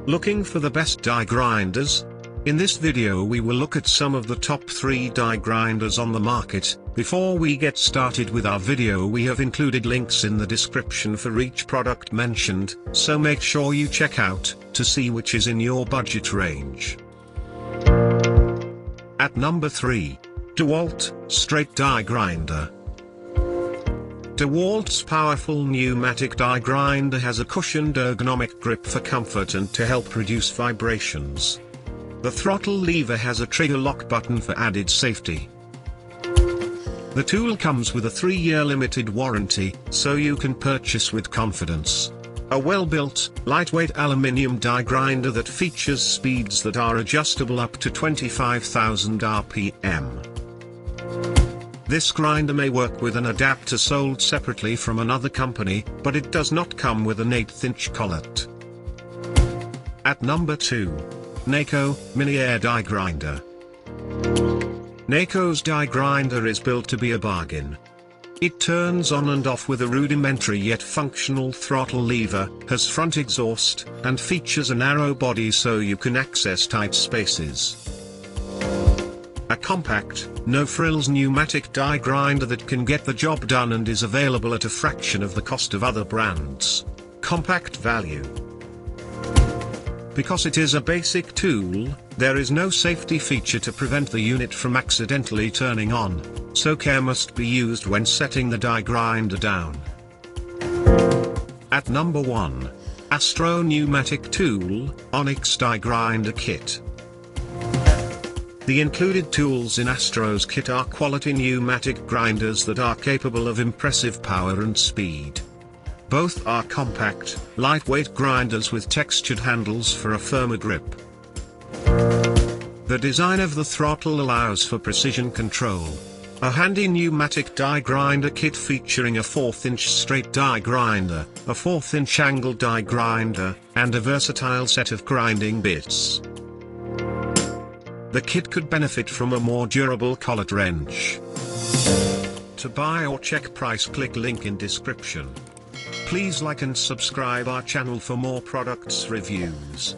Looking for the best die grinders? In this video we will look at some of the top 3 die grinders on the market. Before we get started with our video, we have included links in the description for each product mentioned, so make sure you check out, to see which is in your budget range. At number 3. Dewalt, Straight Die Grinder. Dewalt's powerful pneumatic die grinder has a cushioned ergonomic grip for comfort and to help reduce vibrations. The throttle lever has a trigger lock button for added safety. The tool comes with a 3-year limited warranty, so you can purchase with confidence. A well-built, lightweight aluminium die grinder that features speeds that are adjustable up to 25,000 RPM. This grinder may work with an adapter sold separately from another company, but it does not come with an 1/8" collet. At number 2. Naco, Mini Air Die Grinder. Naco's die grinder is built to be a bargain. It turns on and off with a rudimentary yet functional throttle lever, has front exhaust, and features a narrow body so you can access tight spaces. A compact, no-frills pneumatic die grinder that can get the job done and is available at a fraction of the cost of other brands. Compact value. Because it is a basic tool, there is no safety feature to prevent the unit from accidentally turning on, so care must be used when setting the die grinder down. At number 1. Astro Pneumatic Tool, Onyx Die Grinder Kit. The included tools in Astro's kit are quality pneumatic grinders that are capable of impressive power and speed. Both are compact, lightweight grinders with textured handles for a firmer grip. The design of the throttle allows for precision control. A handy pneumatic die grinder kit featuring a 1/4" straight die grinder, a 1/4" angle die grinder, and a versatile set of grinding bits. The kit could benefit from a more durable collet wrench. To buy or check price, click link in description. Please like and subscribe our channel for more products reviews.